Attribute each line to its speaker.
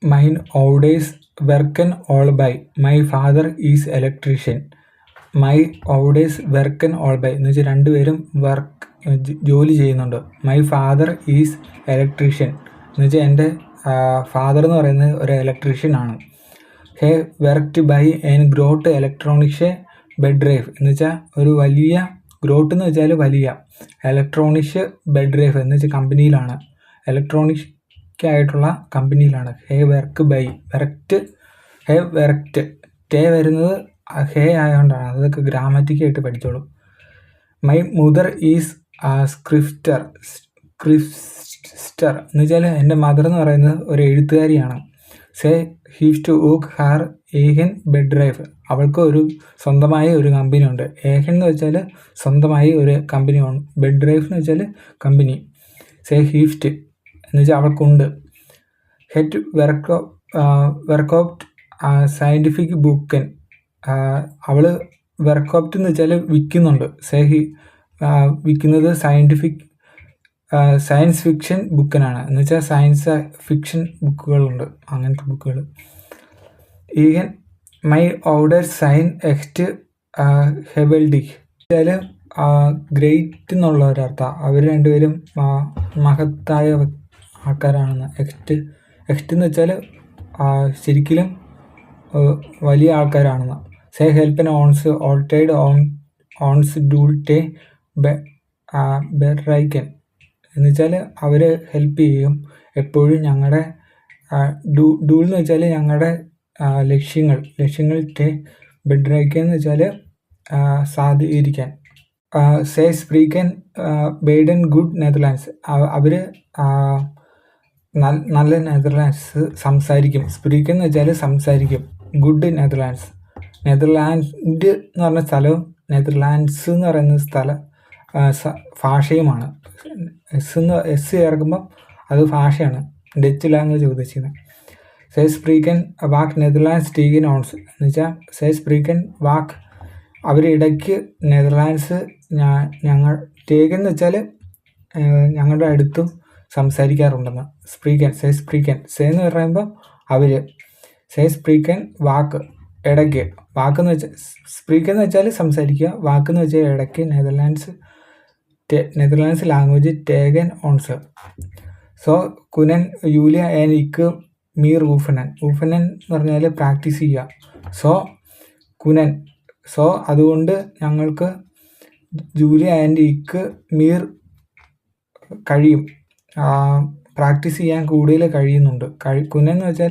Speaker 1: Mine ഓൾഡേയ്സ് വർക്കൻ ഓൾ ബൈ മൈ ഫാദർ ഈസ് ഇലക്ട്രീഷ്യൻ. മൈ ഓൾഡേയ്സ് വർക്കൻ ഓൾ ബൈ എന്ന് വെച്ചാൽ രണ്ടുപേരും ജോലി ചെയ്യുന്നുണ്ട്. മൈ ഫാദർ ഈസ് ഇലക്ട്രീഷ്യൻ എന്ന് വെച്ചാൽ എൻ്റെ ഫാദർ എന്ന് പറയുന്നത് ഒരു ഇലക്ട്രീഷ്യൻ ആണ്. ഹേ വർക്ക്ഡ് ബൈ എൻ ഗ്രോട്ട് ഇലക്ട്രോണിക്സ് ബെഡ് ഡ്രൈവ് എന്ന് വെച്ചാൽ ഒരു വലിയ ഗ്രോട്ട് എന്ന് വെച്ചാൽ വലിയ ഇലക്ട്രോണിക്സ് ബെഡ് ഡ്രൈവ് എന്ന് വെച്ചാൽ കമ്പനിയിലാണ്, ഇലക്ട്രോണിക്കായിട്ടുള്ള കമ്പനിയിലാണ്. ഹേ വർക്ക് ബൈ ഹേ വർക്ക്ഡ് ടേ വരുന്നത് ഹേ ആയതുകൊണ്ടാണ്, അതൊക്കെ ഗ്രാമറ്റിക്കായിട്ട് പഠിച്ചോളൂ. മൈ മുദർ ഈസ് സ്ക്രിപ്റ്റർ എന്ന് വെച്ചാൽ എൻ്റെ മദർ എന്ന് പറയുന്നത് ഒരു എഴുത്തുകാരിയാണ്. സേ ഹീസ് ടു വർക്ക് ഹാർ ഏഹൻ ബെഡ് ഡ്രൈവ് അവൾക്ക് ഒരു സ്വന്തമായി ഒരു കമ്പനി ഉണ്ട്. ഏഹൻ എന്ന് വെച്ചാൽ സ്വന്തമായി ഒരു കമ്പനി ഉണ്ട്, ബെഡ് ഡ്രൈവ് എന്ന് വെച്ചാൽ കമ്പനി. സേ ഹീഫ്റ്റ് എന്ന് വെച്ചാൽ അവൾക്കുണ്ട്. ഹെറ്റ് വർക്കൗട്ട് സയൻറ്റിഫിക് ബുക്കൻ അവൾ വർക്കൗട്ട് എന്ന് വെച്ചാൽ വിൽക്കുന്നുണ്ട്. വിൽക്കുന്നത് സയൻസ് ഫിക്ഷൻ ബുക്കിനാണ് എന്ന് വെച്ചാൽ സയൻസ് ഫിക്ഷൻ ബുക്കുകളുണ്ട്, അങ്ങനത്തെ ബുക്കുകൾ. ഈഗൻ മൈ ഓർഡർ സൈൻ എക്സ്റ്റ് ഹെബൽഡിക് വെച്ചാൽ ഗ്രേറ്റ് എന്നുള്ള ഒരർത്ഥം. അവർ രണ്ടുപേരും മഹത്തായ ആൾക്കാരാണെന്ന്. എക്സ്റ്റ് എന്ന് വെച്ചാൽ ശരിക്കും വലിയ ആൾക്കാരാണെന്ന്. സേ ഹെൽപ്പൻ ഓൺസ് ഓൾട്ടൈഡ് ഓൺസ് ഡൂൾട്ടെ ബെറൈക്കൻ എന്ന് വെച്ചാൽ അവർ ഹെൽപ്പ് ചെയ്യും എപ്പോഴും ഞങ്ങളുടെ ഡൂൾ എന്ന് വെച്ചാൽ ഞങ്ങളുടെ ലക്ഷ്യങ്ങൾ ബെഡ്രൈക്കൻ എന്ന് വെച്ചാൽ സാധീകരിക്കാൻ. സേ സ്പ്രീക്കൻ ബെയ്ഡൻ ഗുഡ് നെതർലാൻഡ്സ് അവർ നല്ല നെതർലാൻഡ്സ് സംസാരിക്കും. സ്പ്രീക്കൻ എന്ന് വെച്ചാൽ സംസാരിക്കും. ഗുഡ് നെതർലാൻഡ്സ് നെതർലാൻഡ് എന്ന് പറഞ്ഞ സ്ഥലവും നെതർലാൻഡ്സ് എന്ന് പറയുന്ന സ്ഥലം ഭാഷയുമാണ്. എസ് ചേർക്കുമ്പം അത് ഭാഷയാണ്, ഡച്ച് ലാംഗ്വേജ് ഉദ്ദേശിക്കുന്നത്. സേ സ്പ്രീക്കൻ വാക്ക് നെതർലാൻഡ്സ് ടീഗൻ ഓൺസ് എന്ന് വെച്ചാൽ സേ സ്പ്രീക്കൻ വാക്ക് അവരിടയ്ക്ക് നെതർലാൻഡ്സ് ഞങ്ങൾ ടേഗൻ എന്ന് വെച്ചാൽ ഞങ്ങളുടെ അടുത്തും സംസാരിക്കാറുണ്ടെന്ന്. സ്പ്രീക്കൻ സേ എന്ന് പറയുമ്പോൾ അവർ. സേ സ്പ്രീക്കൻ വാക്ക് ഇടയ്ക്ക്, വാക്കെന്ന് വെച്ചാൽ സ്പ്രീക്കൻ എന്ന് വെച്ചാൽ സംസാരിക്കുക, വാക്കെന്ന് വെച്ചാൽ ഇടയ്ക്ക്. നെതർലാൻഡ്സ് ലാംഗ്വേജ് ടേഗൻ ഓൺസ്. സോ കുനൻ യൂലിയ ആൻഡ് ഇക്ക് മീർ ഊഫനൻ എന്ന് പറഞ്ഞാൽ പ്രാക്ടീസ് ചെയ്യുക. സോ കുനൻ അതുകൊണ്ട് ഞങ്ങൾക്ക് ജൂലിയ ആൻഡ് ഇക്ക് മീർ കഴിയും, പ്രാക്ടീസ് ചെയ്യാൻ കൂടുതൽ കഴിയുന്നുണ്ട്. കുനൻ എന്ന് വെച്ചാൽ